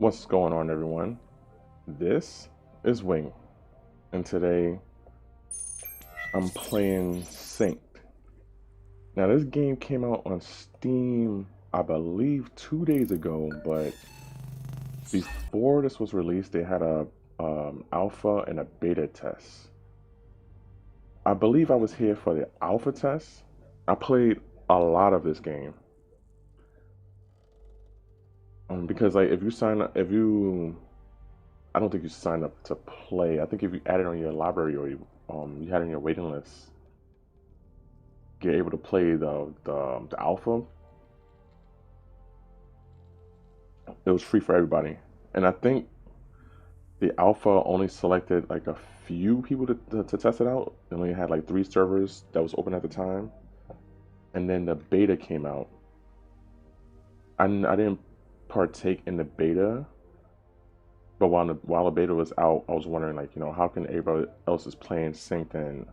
What's going on, everyone? This is Wing, and today I'm playing Synced. Now, this game came out on Steam, I believe, 2 days ago, but before this was released, they had a alpha and a beta test. I believe I was here for the alpha test. I played a lot of this game because, like, if you sign up, if you I don't think you signed up to play. I think if you add it on your library or you had it on your waiting list, you're able to play the alpha. It was free for everybody, and I think the alpha only selected like a few people to test it out. It only had like 3 servers that was open at the time, and then the beta came out. I didn't partake in the beta, but while the beta was out, I was wondering, like, how can everybody else is playing synced and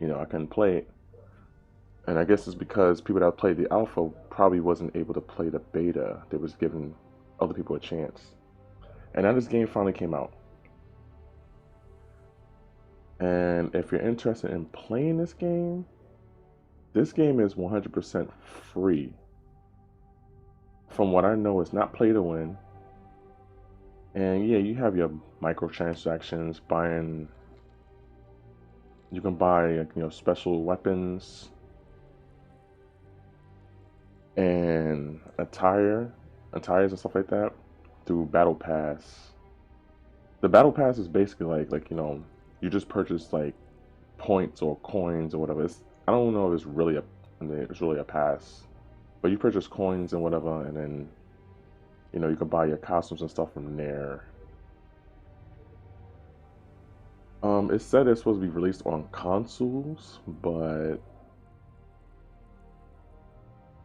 I couldn't play it. And I guess it's because people that played the alpha probably wasn't able to play the beta. They was giving other people a chance. And now this game finally came out. And if you're interested in playing this game is 100% free. From what I know, it's not play to win. And yeah, you have your microtransactions, buying. You can buy, special weapons and attires and stuff like that through Battle Pass. The Battle Pass is basically like you just purchase like points or coins or whatever. I don't know if it's really a pass, but you purchase coins and whatever, and then you can buy your costumes and stuff from there. It said it's supposed to be released on consoles, but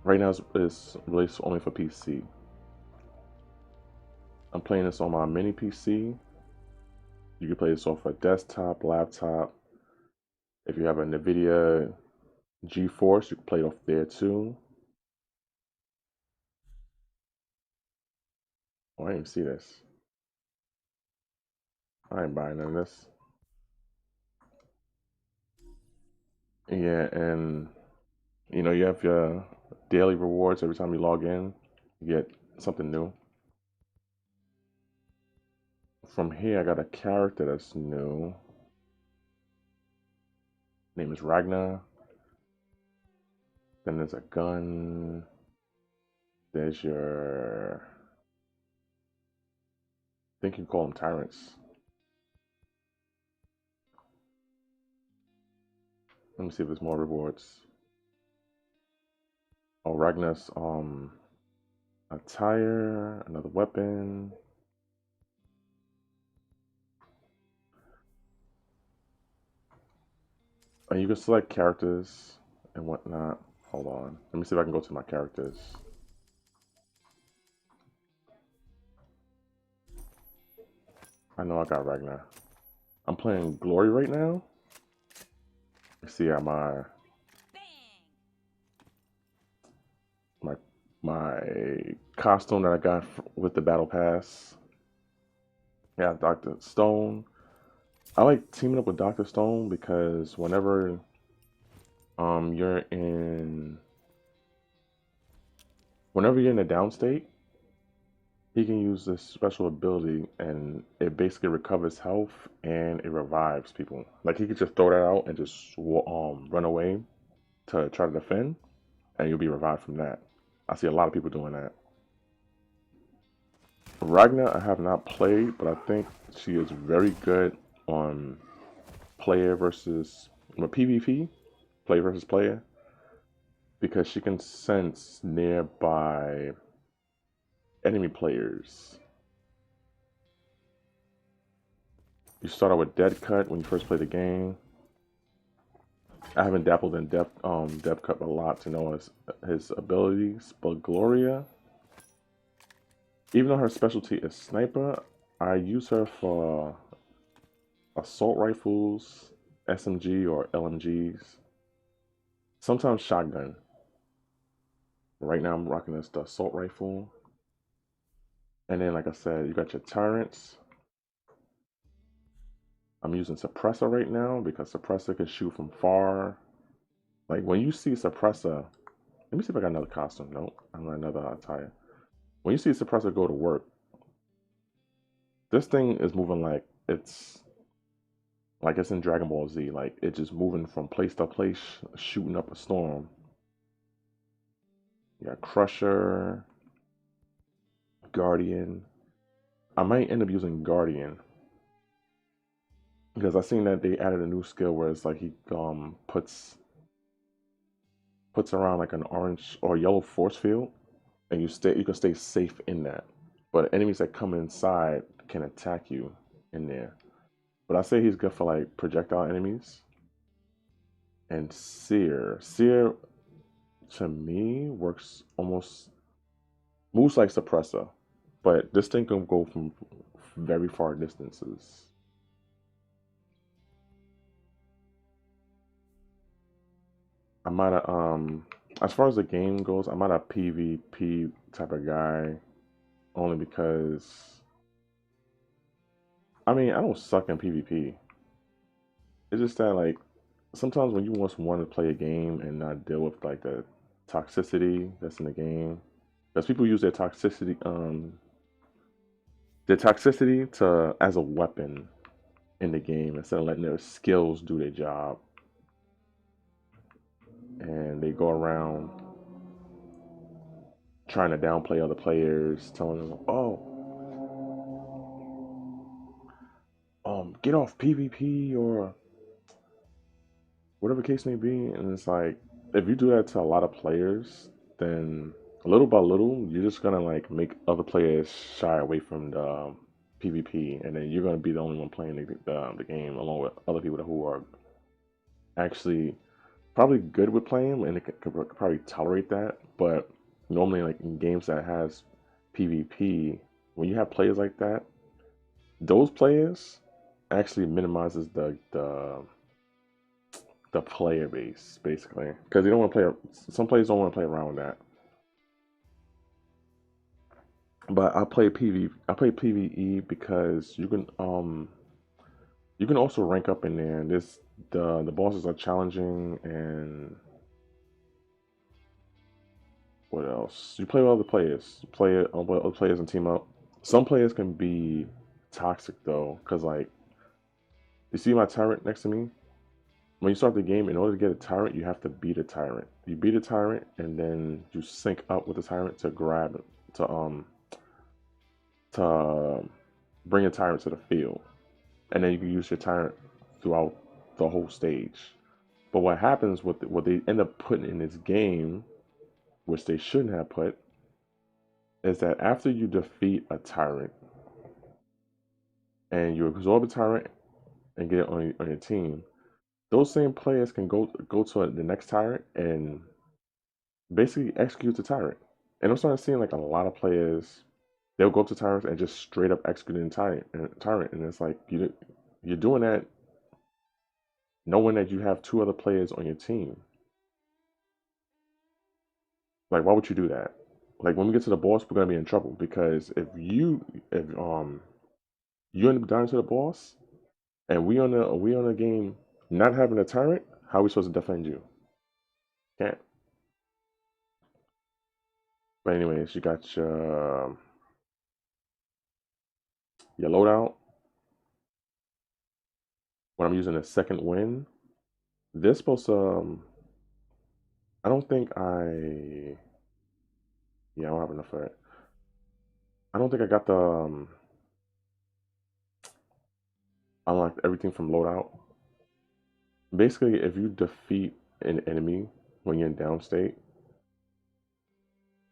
right now it's released only for PC. I'm playing this on my mini PC. You can play this off a desktop, laptop. If you have a NVIDIA GeForce, you can play it off there too. Oh, I didn't even see this. I ain't buying none of this. Yeah, and you have your daily rewards every time you log in. You get something new. From here, I got a character that's new. Name is Ragnar. Then there's a gun. There's your. I think you call them tyrants. Let me see if there's more rewards. Oh, Ragnar's attire, another weapon. And you can select characters and whatnot. Hold on. Let me see if I can go to my characters. I know I got Ragnar. I'm playing Glory right now. You see how my my costume that I got with the battle pass. Yeah, Dr. Stone. I like teaming up with Dr. Stone because whenever you're in a down state, he can use this special ability and it basically recovers health and it revives people. Like he could just throw that out and just run away to try to defend, and you'll be revived from that. I see a lot of people doing that. Ragnar, I have not played, but I think she is very good on player versus PvP, player versus player, because she can sense nearby enemy players. You start out with Dead Cut when you first play the game. I haven't dabbled in Dead Cut a lot to know his abilities, but Gloria, even though her specialty is sniper, I use her for assault rifles, SMG or LMGs, sometimes shotgun. Right now I'm rocking this the assault rifle, And then, like I said, you got your tyrants. I'm using suppressor right now because suppressor can shoot from far. Like when you see suppressor, let me see if I got another costume. Nope, I'm not another attire. When you see suppressor go to work, this thing is moving like it's in Dragon Ball Z. Like it's just moving from place to place, shooting up a storm. You got Crusher, Guardian. I might end up using Guardian because I seen that they added a new skill where it's like he puts around like an orange or yellow force field, and you can stay safe in that. But enemies that come inside can attack you in there. But I say he's good for like projectile enemies. And Seer to me works almost moves like suppressor, but this thing can go from very far distances. I'm not a as far as the game goes, I'm not a PvP type of guy only because I mean I don't suck in PvP. It's just that like sometimes when you just want to play a game and not deal with like the toxicity that's in the game, because people use their toxicity to as a weapon in the game instead of letting their skills do their job, and they go around trying to downplay other players, telling them, "Oh, get off PvP or whatever case may be." And it's like, if you do that to a lot of players, then little by little, you're just gonna like make other players shy away from the PvP, and then you're gonna be the only one playing the game along with other people who are actually probably good with playing and they could probably tolerate that. But normally, like in games that has PvP, when you have players like that, those players actually minimizes the player base basically because they don't want to play. Some players don't want to play around with that. But I play PvE because you can also rank up in there. And this the bosses are challenging and what else? You play with other players. You play with other players and team up. Some players can be toxic though, because like you see my tyrant next to me. When you start the game, in order to get a tyrant, you have to beat a tyrant. You beat a tyrant, and then you sync up with the tyrant to grab it, to bring a tyrant to the field, and then you can use your tyrant throughout the whole stage. But what happens with what they end up putting in this game, which they shouldn't have put, is that after you defeat a tyrant and you absorb a tyrant and get it on your team, those same players can go to the next tyrant and basically execute the tyrant. And I'm starting to see like a lot of players, they'll go up to tyrants and just straight up execute the tyrant, and it's like you're doing that knowing that you have two other players on your team. Like, why would you do that? Like when we get to the boss, we're gonna be in trouble because if you end up dying to the boss and we on a game not having a tyrant, how are we supposed to defend you? Can't. But anyways, you got your loadout. When I'm using a second wind, this supposed to I don't think I yeah, I don't have enough for it. I don't think I got the unlocked everything from loadout. Basically, if you defeat an enemy when you're in down state,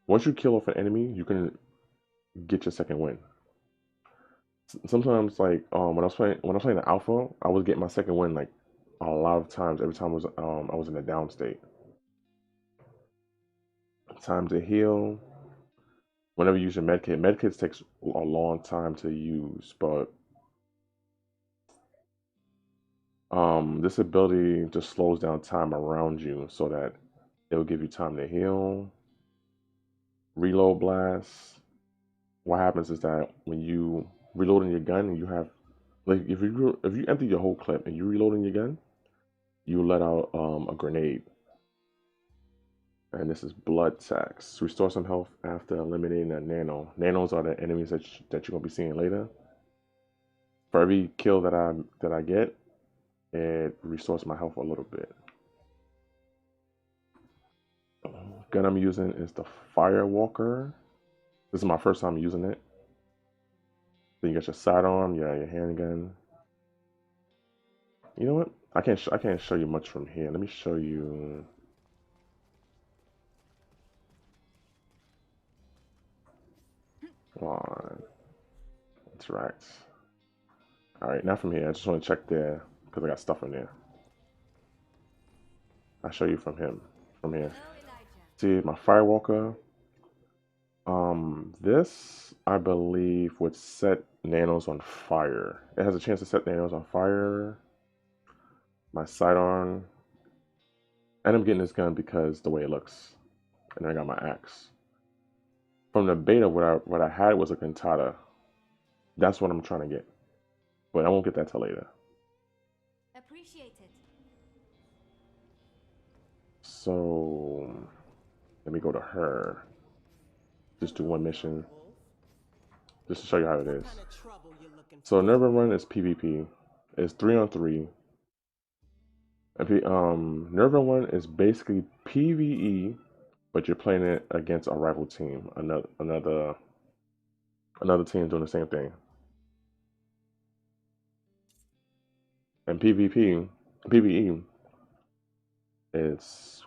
once you kill off an enemy, you can get your second win. Sometimes, like when I was playing the alpha, I was getting my second win like a lot of times. Every time I was in a down state. Time to heal. Whenever you use your medkits takes a long time to use, but this ability just slows down time around you so that it will give you time to heal, reload blast, what happens is that when you reloading your gun and you have like if you empty your whole clip and you reloading your gun, you let out a grenade. And this is blood sacks. Restore some health after eliminating a nano. Nanos are the enemies that you're gonna be seeing later. For every kill that I get, it restores my health a little bit. Gun I'm using is the Firewalker. This is my first time using it. Then you got your sidearm, yeah, your handgun. You know what? I can't show you much from here. Let me show you. Come on. Interact. Alright, not from here. I just want to check there because I got stuff in there. I'll show you from here. See my Firewalker. This I believe would set nanos on fire. It has a chance to set nanos on fire. My sidearm. And I'm getting this gun because the way it looks. And then I got my axe. From the beta, what I had was a cantata. That's what I'm trying to get. But I won't get that till later. Appreciate it. So let me go to her. Just do one mission. Just to show you how it is. So Nerva Run is PvP. It's 3-on-3. And Nerva 1 is basically PvE, but you're playing it against a rival team. Another team doing the same thing. And PvE is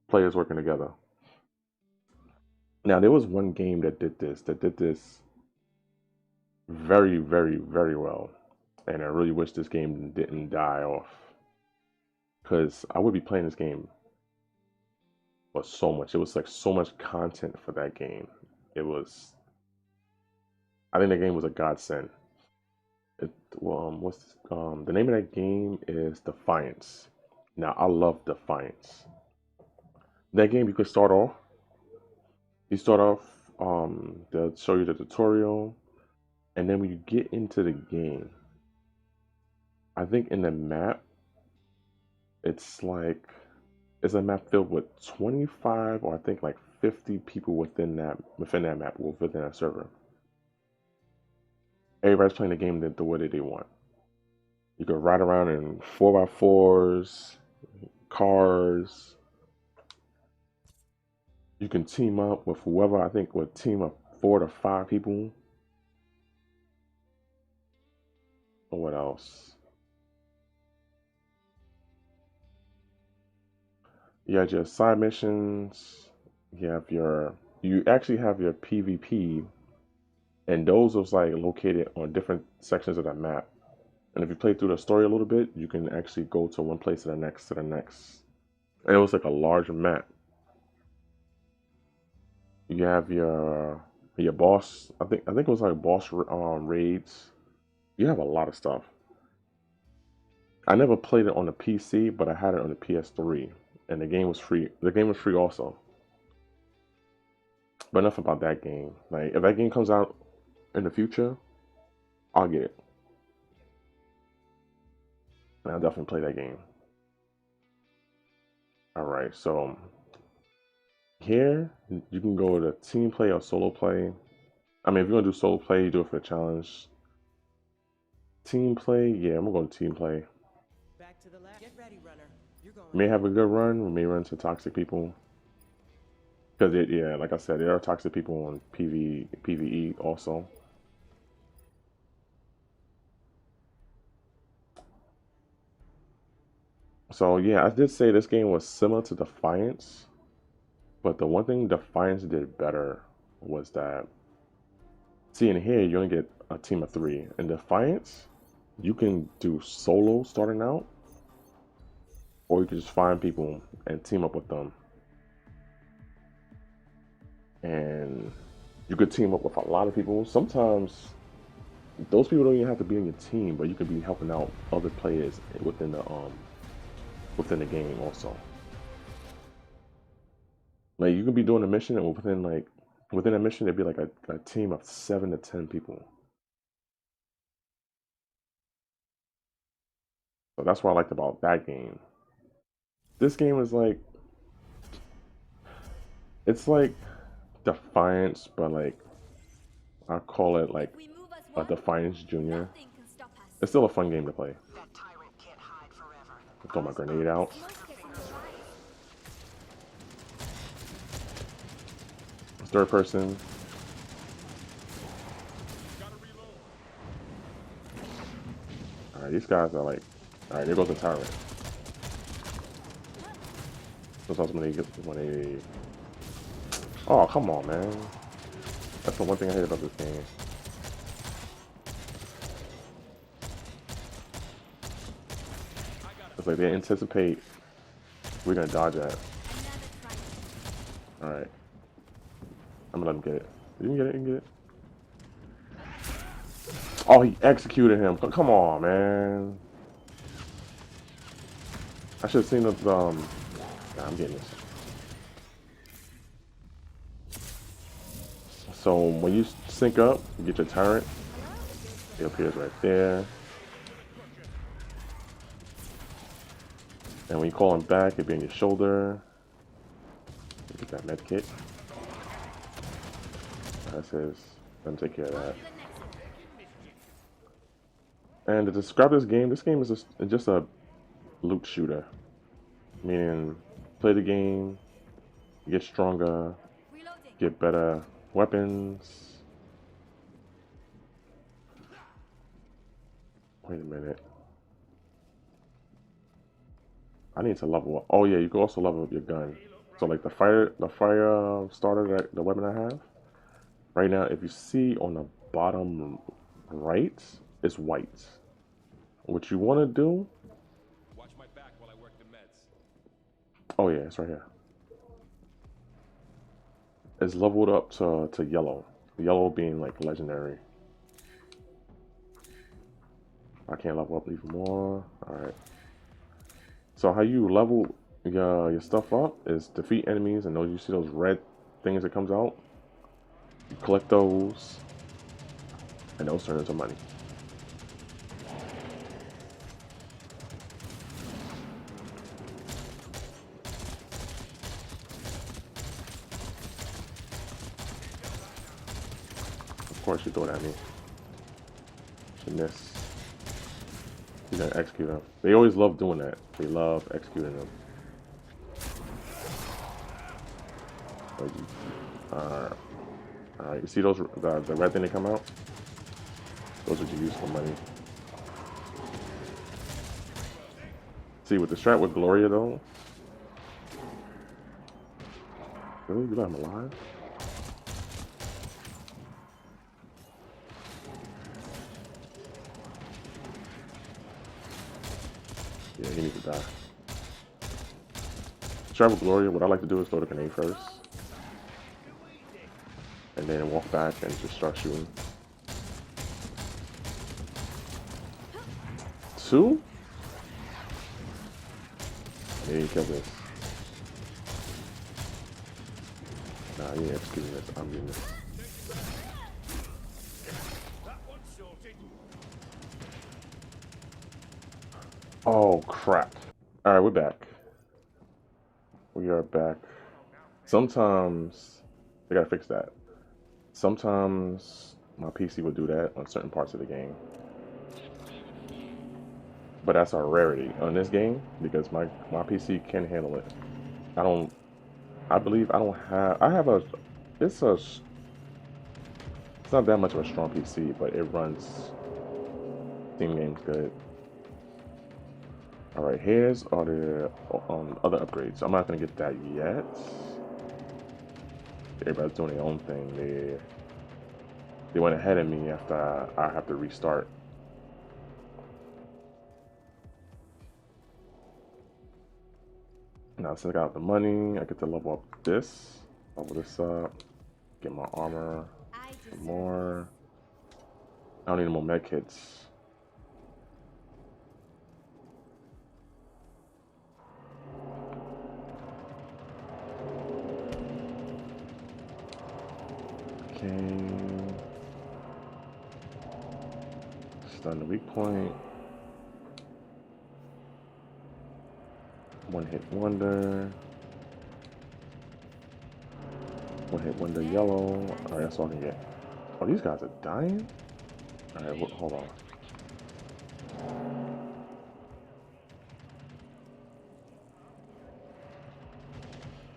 players working together. Now there was one game that did this very, very, very well. And I really wish this game didn't die off. Because I would be playing this game for so much. It was like so much content for that game. I think that game was a godsend. The name of that game is Defiance. Now I love Defiance. That game you could start off. You start off. They'll show you the tutorial, and then when you get into the game, I think in the map, it's a map filled with 25 or I think like 50 people within that map, within that server. Everybody's playing the game the way that they want. You can ride around in 4x4s, cars. You can team up with whoever. I think would team up 4 to 5 people. Or what else? You have your side missions. You actually have your PvP, and those was like located on different sections of that map. And if you play through the story a little bit, you can actually go to one place to the next to the next. And it was like a large map. You have your boss. I think it was like boss raids. You have a lot of stuff. I never played it on the PC, but I had it on the PS3, and the game was free. The game was free also. But enough about that game. Like if that game comes out in the future, I'll get it. And I'll definitely play that game. Alright, so here you can go to team play or solo play. I mean, if you're gonna do solo play, you do it for a challenge. Team play, yeah, I'm gonna go to team play. Back to the lab. Get ready, runner. You're going. We may have a good run, we may run into toxic people. Because yeah, like I said, there are toxic people on PvE also. So yeah, I did say this game was similar to Defiance, but the one thing Defiance did better was that, see in here, you only get a team of 3. In Defiance, you can do solo starting out, or you can just find people and team up with them. And you could team up with a lot of people. Sometimes those people don't even have to be on your team, but you could be helping out other players within the game also. Like you could be doing a mission and within like Within a mission, there'd be like a team of 7 to 10 people. So that's what I liked about that game. This game is like, it's like Defiance, but like I call it like We move as a one. Defiance Junior. Nothing can stop us. It's still a fun game to play. That tyrant can't hide forever. Throw my grenade out. Smoke gets on the rise. Third person. Alright, these guys are like, alright, there goes the tyrant. Sometimes when they, oh come on, man. That's the one thing I hate about this game. It's like they anticipate we're gonna dodge that. Alright. I'm gonna let him get it. You can get it, you can get it. Oh, he executed him. Come on, man. I should have seen the, nah, I'm getting this. So when you sync up, you get your turret. It appears right there. And when you call him back, it'll be on your shoulder. Get that med kit. That says, let me take care of that. And to describe this game is just a loot shooter. Meaning, play the game, get stronger, get better weapons. Wait a minute. I need to level up. Oh yeah, you can also level up your gun. So like the fire starter, the weapon I have. Right now, if you see on the bottom right, it's white. What you want to do? Watch my back while I work the meds. Oh yeah, it's right here. It's leveled up to yellow. Yellow being like legendary. I can't level up even more. All right. So how you level your stuff up is defeat enemies, and those you see those red things that comes out. You collect those, and those turn into money. Of course, you throw it at me. You miss. You're gonna execute them. They always love doing that. They love executing them. Alright, you see those the red thing that come out? Those are what you use for money. See, with the strat with Gloria though. Really? You let him alive? Yeah, he needs to die. Strat with Gloria, what I like to do is throw the grenade first. And then walk back and just start shooting. 2? Yeah, you kill this. Nah, you ain't executing this. I'm getting this. Oh, crap. Alright, we're back. We are back. Sometimes, they gotta fix that. Sometimes my PC will do that on certain parts of the game. But that's a rarity on this game because my PC can handle it. I believe I don't have, it's not that much of a strong PC, but it runs Steam games good. Alright, here's all the other upgrades. I'm not gonna get that yet. Everybody's doing their own thing. They went ahead of me after I have to restart. Now since I got the money, I get to level up this. Level this up. Get my armor. Some more. I don't need any more med kits. Okay. Stun the weak point. One hit wonder. One hit wonder yellow. Alright, that's all I can get. Oh, these guys are dying? Alright, hold on.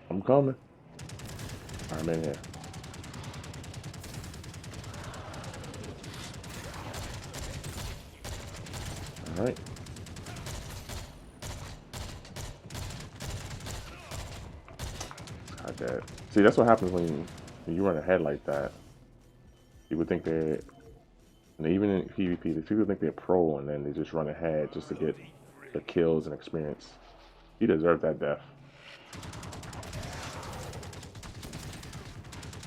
I'm coming. I'm in here. Alright. God damn. See, that's what happens when you run ahead like that. You would think they're, and even in PvP, the people think they're pro and then they just run ahead just to get the kills and experience. He deserved that death.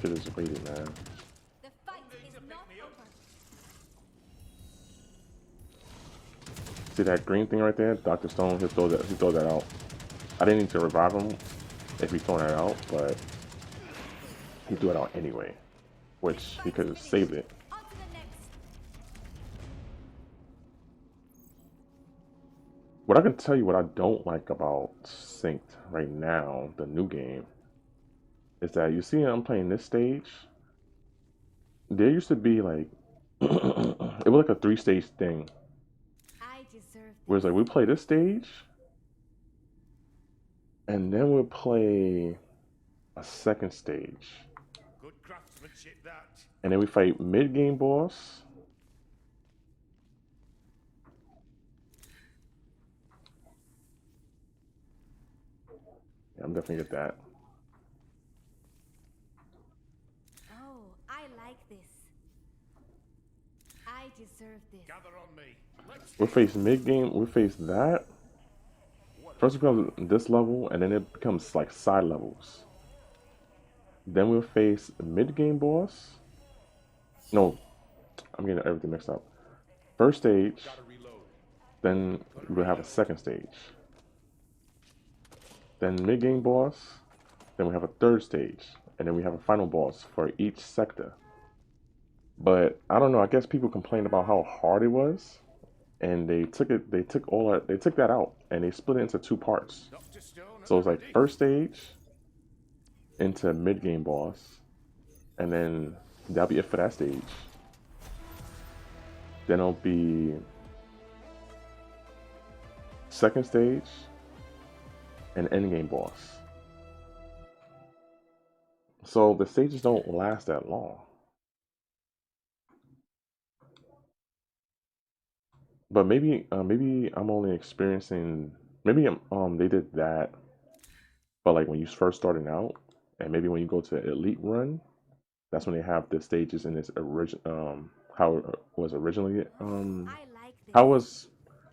Shit is waiting, man. The fight is not over. See that green thing right there? Dr. Stone, he throw that out. I didn't need to revive him if he thrown that out, but he threw it out anyway, which he could have saved it. On to the next. What I can tell you what I don't like about Synced right now, the new game, is that you see I'm playing this stage. There used to be like, it was like a 3-stage thing. I deserve Where it's like we play this stage, and then we'll play a second stage. Good craftsmanship, that. And then we fight mid-game boss. Yeah, I'm definitely get that. Oh, I like this. I deserve this. Gather on me. Let's We'll face mid-game, we'll face that. First it becomes this level, and then it becomes like side levels. Then we'll face mid-game boss. No, I'm getting everything mixed up. First stage, gotta reload. then we'll have a second stage. Then mid-game boss, then we have a third stage, and then we have a final boss for each sector. But I don't know, I guess people complained about how hard it was, and they took that out, and they split it into 2 parts. Dr. Stone, So it's like first stage into mid-game boss, and then that'll be it for that stage. Then it'll be second stage and endgame boss. So the stages don't last that long. But maybe I'm only experiencing, maybe they did that, but like when you first starting out, and maybe when you go to elite run, that's when they have the stages in its original how it was originally I like this. how it was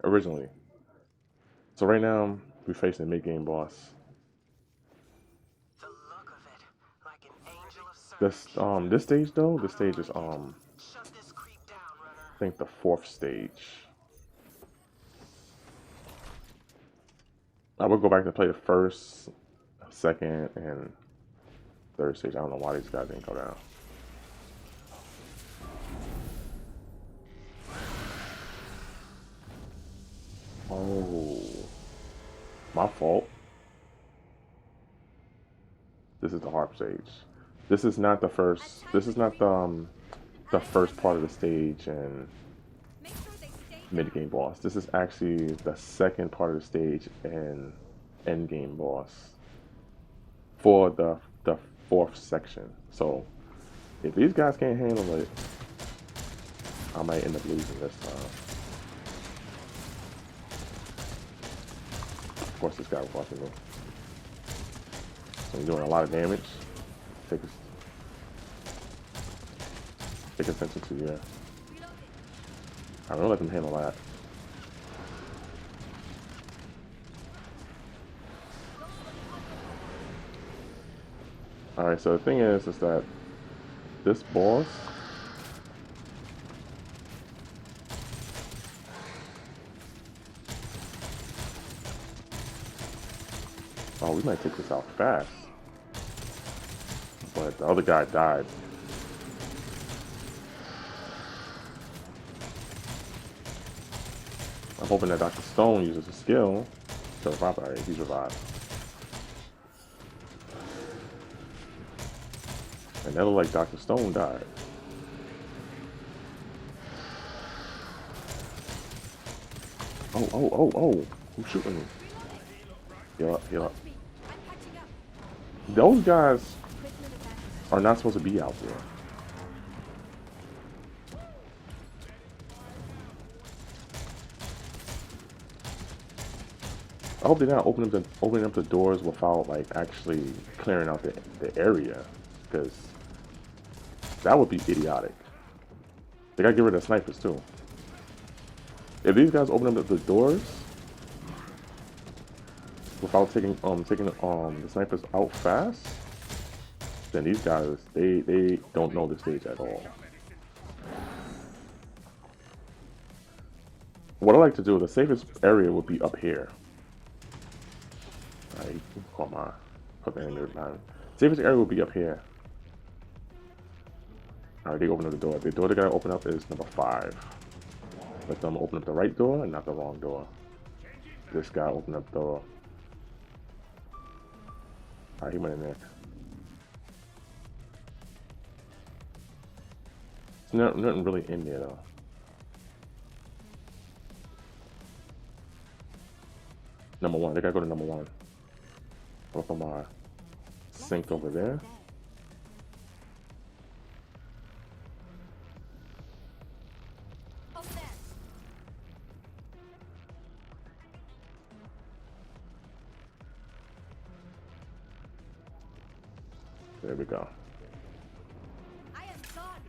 originally. So right now we're facing the mid game boss. The look of it, like an angel of service. This stage though, this stage is Shut this creep down, runner. I think the 4th stage. I would go back to play the first, second, and third stage. I don't know why these guys didn't go down. Oh, my fault. This is the harp stage. This is not the first. This is not the first part of the stage and Make sure they stay mid game boss. This is actually the second part of the stage and end game boss for the 4th section. So if these guys can't handle it, I might end up losing this time. Of course, this guy was watching me. So you're doing a lot of damage. Take attention to your. I don't let them handle that. Alright, so the thing is that this boss, oh, we might take this out fast. But the other guy died. I'm hoping that Dr. Stone uses a skill to revive. Alright, he's revived. And that looked like Dr. Stone died. Oh, oh, oh, oh. Who's shooting me? Heal up, heal up. Watch me. I'm catching up. Those guys Equipment advantage. are not supposed to be out there. I hope they're not opening up the doors without like actually clearing out the area, because that would be idiotic. They gotta get rid of snipers too. If these guys open up the doors without taking the snipers out fast, then these guys they don't know the stage at all. What I like to do, the safest area would be up here. Alright, call my put that in there now. Safest area would be up here. Alright, they open up the door. The door they gotta open up is number 5. Let them open up the right door and not the wrong door. This guy opened up the door. Alright, he went in there. There's nothing really in there though. Number 1, they gotta go to number 1. Look on my sink over there. Over there. There we go. I am gone.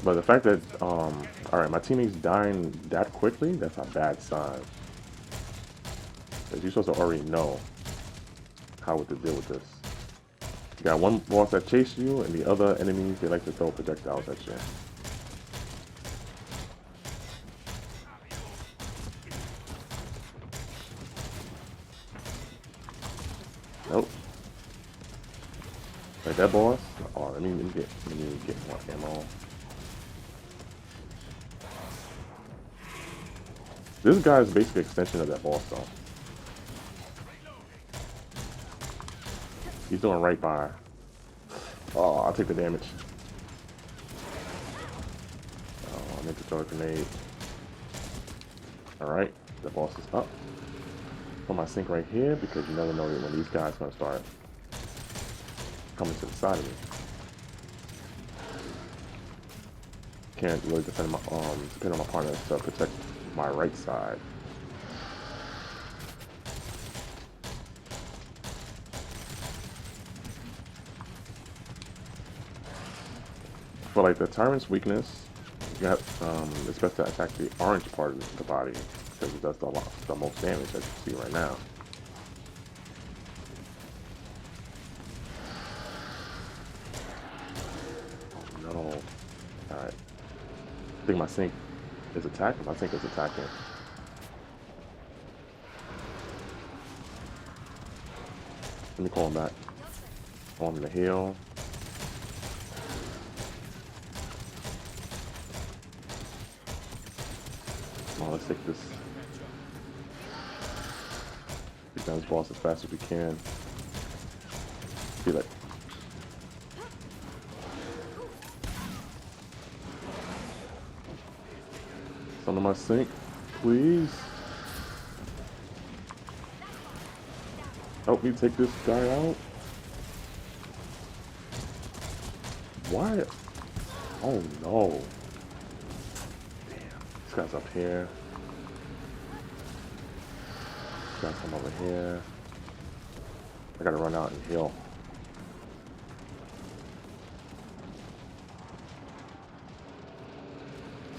But the fact that alright, my teammates dying that quickly, that's a bad sign. Because you're supposed to already know how to deal with this. You got one boss that chases you, and the other enemies, they like to throw projectiles at you. Nope. Like that boss? Oh, let me get more ammo. This guy is basically an extension of that boss though. He's doing right by. Oh, I'll take the damage. Oh, I meant to throw a grenade. Alright, the boss is up. Put my sink right here because you never know when these guys are gonna start coming to the side of me. Can't really depend on my partner to protect my right side. For like the tyrant's weakness, you have it's best to attack the orange part of the body because it does the most damage, as you see right now. No. Alright. I think my sink is attacking. My sink is attacking. Let me call him back. I want him to heal. Come on, let's take this. Take down this boss as fast as we can. Feel it. Some of my sink, please. Help me take this guy out. Why? Oh no. Damn. This guy's up here. This guy's come over here. I gotta run out and heal.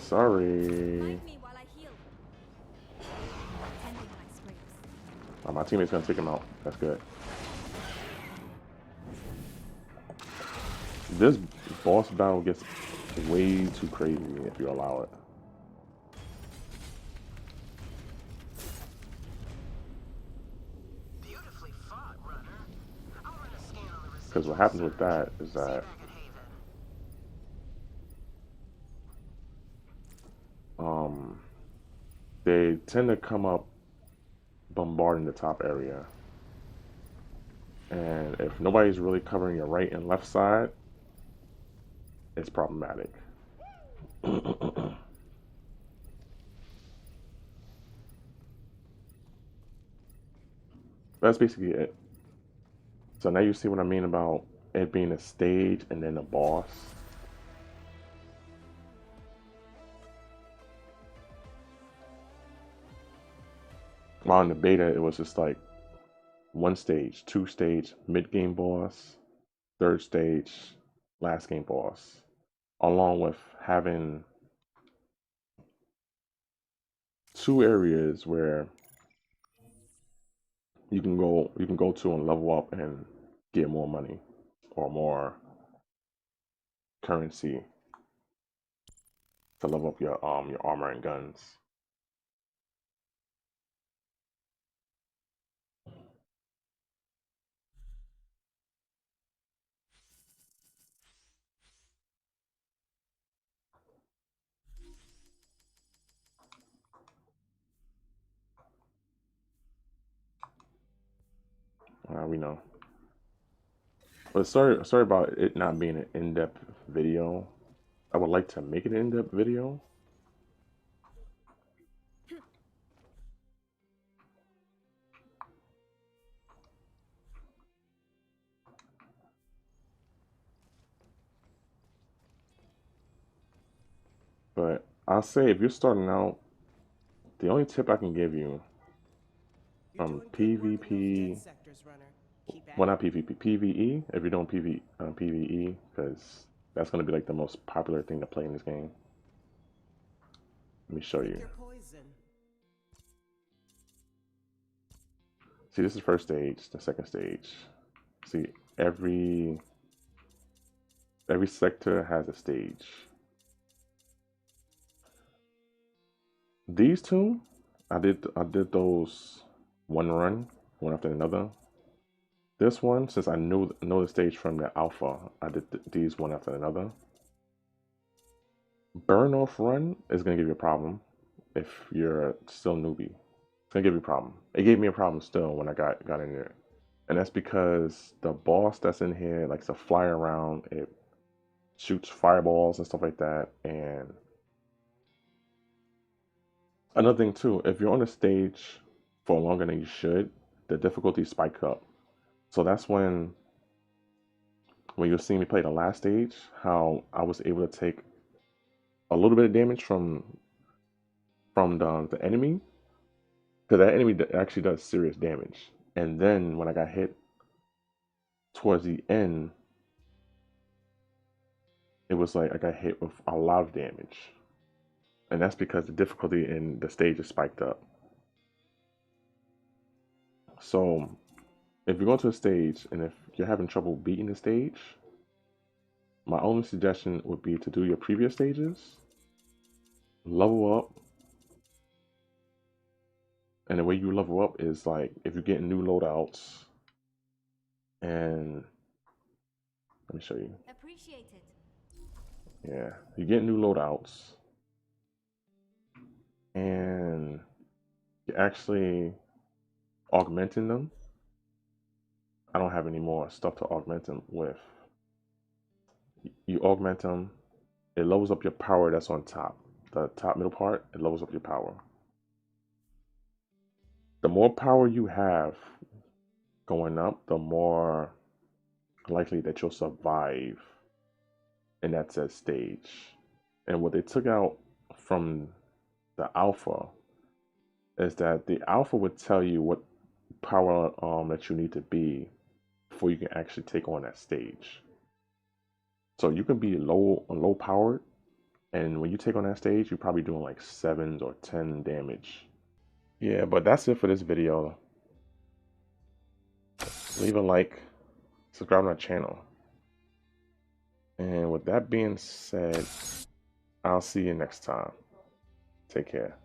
Sorry. Revive me while I heal. Tending my scrapes. My teammate's gonna take him out. That's good. This boss battle gets way too crazy if you allow it. Beautifully fought, runner. I'll run a scan on the Because what happens with that is that they tend to come up bombarding the top area. And if nobody's really covering your right and left side, it's problematic. That's basically it. So now you see what I mean about it being a stage and then a boss. While in the beta, it was just like one stage, two stage, mid game boss, third stage, last game boss, along with having two areas where you can go to and level up and get more money or more currency to level up your armor and guns. We know. But sorry about it not being an in-depth video. I would like to make it an in-depth video. But I'll say if you're starting out, the only tip I can give you from PvP, well not PvP, PvE, if you're doing PvE, because that's going to be like the most popular thing to play in this game. Let me show you. See, this is the first stage, the second stage. See, every sector has a stage. These two, I did those one run, one after another. This one, since I know the stage from the alpha, I did these one after another. Burn off run is gonna give you a problem if you're still newbie. It's gonna give you a problem. It gave me a problem still when I got in there, and that's because the boss that's in here likes to fly around. It shoots fireballs and stuff like that. And another thing too, if you're on a stage for longer than you should, the difficulty spike up. So that's when you'll see me play the last stage, how I was able to take a little bit of damage from the enemy, because that enemy actually does serious damage. And then when I got hit towards the end, it was like I got hit with a lot of damage, and that's because the difficulty in the stage is spiked up. So if you're going to a stage and if you're having trouble beating the stage, my only suggestion would be to do your previous stages, level up. And the way you level up is like if you're getting new loadouts, and let me show you. Appreciate it. Yeah, you get new loadouts, and you're actually augmenting them. I don't have any more stuff to augment them with. You augment them, it levels up your power that's on top. The top middle part, it levels up your power. The more power you have going up, the more likely that you'll survive in that said stage. And what they took out from the alpha is that the alpha would tell you what power that you need to be before you can actually take on that stage. So you can be low powered, and when you take on that stage, you're probably doing like 7 or 10 damage. Yeah, but that's it for this video. Leave a like, subscribe to our channel. And with that being said, I'll see you next time. Take care.